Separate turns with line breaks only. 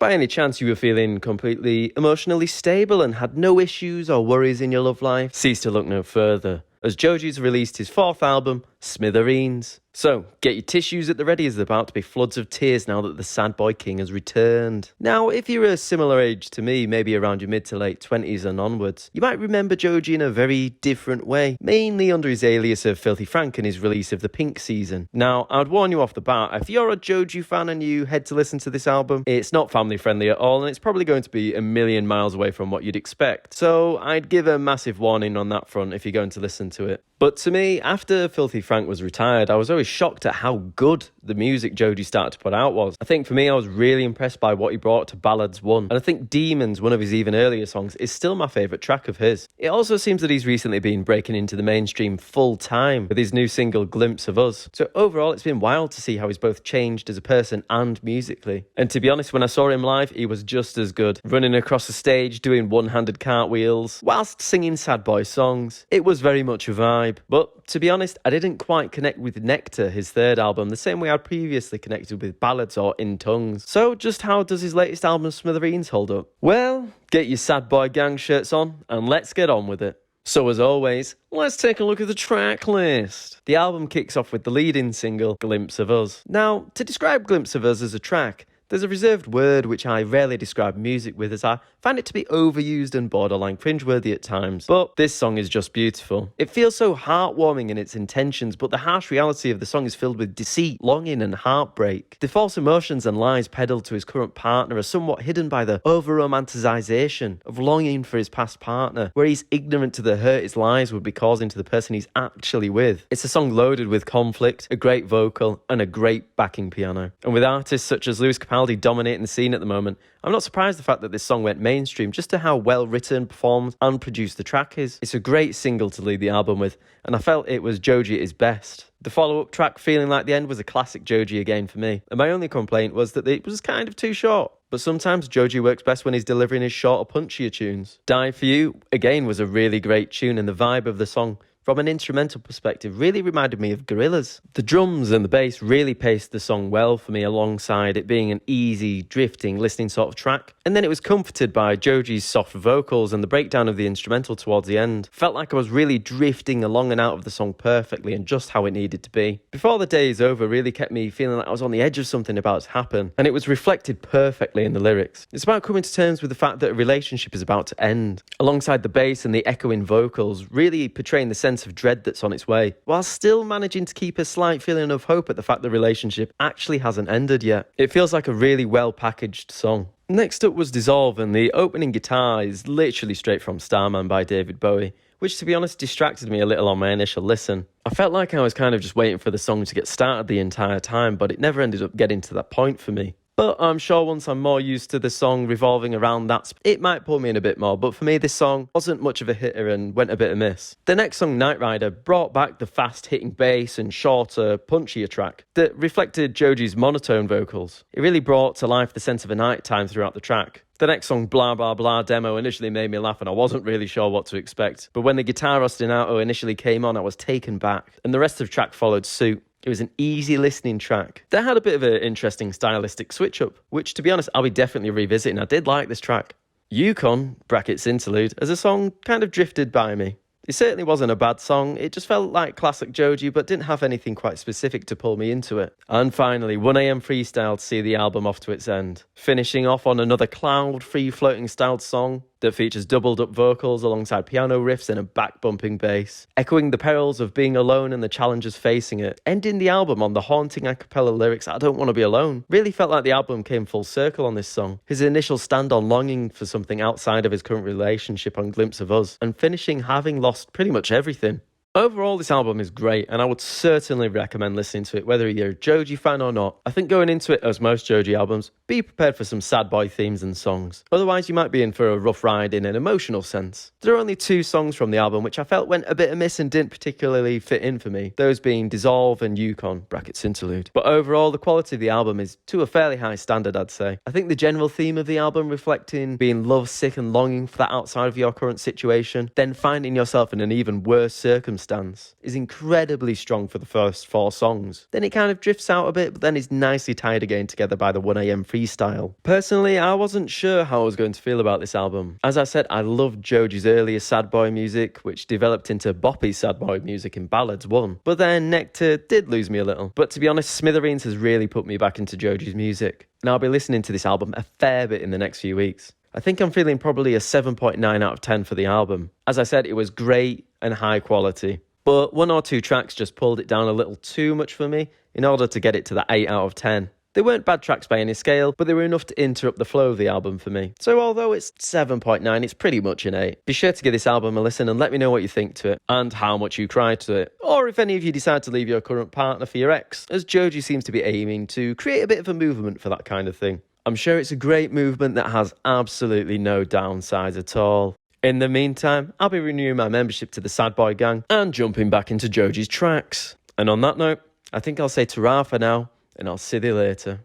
by any chance you were feeling completely emotionally stable and had no issues or worries in your love life, cease to look no further, as Joji's released his 4th album, Smithereens. So, get your tissues at the ready as there's about to be floods of tears now that the sad boy king has returned. Now, if you're a similar age to me, maybe around your mid to late 20s and onwards, you might remember Joji in a very different way, mainly under his alias of Filthy Frank and his release of the Pink Season. Now, I'd warn you off the bat, if you're a Joji fan and you head to listen to this album, it's not family friendly at all and it's probably going to be a million miles away from what you'd expect. So, I'd give a massive warning on that front if you're going to listen to it. But to me, after Filthy Frank was retired, I was always shocked at how good the music Joji started to put out was. I think for me, I was really impressed by what he brought to Ballads 1. And I think Demons, one of his even earlier songs, is still my favourite track of his. It also seems that he's recently been breaking into the mainstream full time with his new single, Glimpse of Us. So overall, it's been wild to see how he's both changed as a person and musically. And to be honest, when I saw him live, he was just as good. Running across the stage, doing one-handed cartwheels, whilst singing sad boy songs. It was very much a vibe. But to be honest, I didn't quite connect with Nectar, his 3rd album, the same way I'd previously connected with Ballads or In Tongues. So just how does his latest album Smithereens hold up? Well, get your sad boy gang shirts on and let's get on with it. So as always, let's take a look at the track list. The album kicks off with the lead-in single, Glimpse of Us. Now, to describe Glimpse of Us as a track, there's a reserved word which I rarely describe music with, as I find it to be overused and borderline cringeworthy at times. But this song is just beautiful. It feels so heartwarming in its intentions, but the harsh reality of the song is filled with deceit, longing and heartbreak. The false emotions and lies peddled to his current partner are somewhat hidden by the over-romanticisation of longing for his past partner, where he's ignorant to the hurt his lies would be causing to the person he's actually with. It's a song loaded with conflict, a great vocal, and a great backing piano. And with artists such as Lewis Capaldi dominating the scene at the moment, I'm not surprised the fact that this song went mainstream just to how well written, performed and produced the track is. It's a great single to lead the album with, and I felt it was Joji at his best. The follow-up track, Feeling Like the End, was a classic Joji again for me, and my only complaint was that it was kind of too short. But sometimes Joji works best when he's delivering his shorter, punchier tunes. Die For You, again, was a really great tune, and the vibe of the song, from an instrumental perspective, really reminded me of Gorillaz. The drums and the bass really paced the song well for me, alongside it being an easy, drifting, listening sort of track. And then it was comforted by Joji's soft vocals and the breakdown of the instrumental towards the end. Felt like I was really drifting along and out of the song perfectly and just how it needed to be. Before the Day Is Over really kept me feeling like I was on the edge of something about to happen, and it was reflected perfectly in the lyrics. It's about coming to terms with the fact that a relationship is about to end, alongside the bass and the echoing vocals really portraying the sense of dread that's on its way, while still managing to keep a slight feeling of hope at the fact the relationship actually hasn't ended yet. It feels like a really well packaged song. Next up was Dissolve, and the opening guitar is literally straight from Starman by David Bowie, which to be honest distracted me a little on my initial listen. I felt like I was kind of just waiting for the song to get started the entire time, but it never ended up getting to that point for me. But I'm sure once I'm more used to the song revolving around that, it might pull me in a bit more. But for me, this song wasn't much of a hitter and went a bit amiss. The next song, Night Rider, brought back the fast-hitting bass and shorter, punchier track that reflected Joji's monotone vocals. It really brought to life the sense of a night time throughout the track. The next song, Blah Blah Blah demo, initially made me laugh and I wasn't really sure what to expect. But when the guitar ostinato initially came on, I was taken back. And the rest of the track followed suit. It was an easy listening track that had a bit of an interesting stylistic switch up, which to be honest, I'll be definitely revisiting. I did like this track. Yukon, brackets interlude, as a song kind of drifted by me. It certainly wasn't a bad song, it just felt like classic Joji, but didn't have anything quite specific to pull me into it. And finally, 1am Freestyle to see the album off to its end. Finishing off on another cloud, free-floating styled song that features doubled up vocals alongside piano riffs and a back-bumping bass, echoing the perils of being alone and the challenges facing it. Ending the album on the haunting a cappella lyrics, I don't want to be alone. Really felt like the album came full circle on this song. His initial stand on longing for something outside of his current relationship on Glimpse of Us, and finishing having lost pretty much everything. Overall, this album is great, and I would certainly recommend listening to it, whether you're a Joji fan or not. I think going into it, as most Joji albums, be prepared for some sad boy themes and songs. Otherwise, you might be in for a rough ride in an emotional sense. There are only 2 songs from the album which I felt went a bit amiss and didn't particularly fit in for me, those being Dissolve and Yukon, brackets interlude. But overall, the quality of the album is to a fairly high standard, I'd say. I think the general theme of the album reflecting being lovesick and longing for that outside of your current situation, then finding yourself in an even worse circumstance stance is incredibly strong for the first 4 songs. Then it kind of drifts out a bit, but then is nicely tied again together by the 1am freestyle. Personally, I wasn't sure how I was going to feel about this album. As I said, I loved Joji's earlier sad boy music, which developed into boppy sad boy music in Ballads 1. But then Nectar did lose me a little. But to be honest, Smithereens has really put me back into Joji's music. And I'll be listening to this album a fair bit in the next few weeks. I think I'm feeling probably a 7.9 out of 10 for the album. As I said, it was great and high quality. But 1 or 2 tracks just pulled it down a little too much for me in order to get it to the 8 out of 10. They weren't bad tracks by any scale, but they were enough to interrupt the flow of the album for me. So although it's 7.9, it's pretty much an 8. Be sure to give this album a listen and let me know what you think to it, and how much you cried to it. Or if any of you decide to leave your current partner for your ex, as Joji seems to be aiming to create a bit of a movement for that kind of thing. I'm sure it's a great movement that has absolutely no downsides at all. In the meantime, I'll be renewing my membership to the Sad Boy Gang and jumping back into Joji's tracks. And on that note, I think I'll say ta-ra for now, and I'll see you later.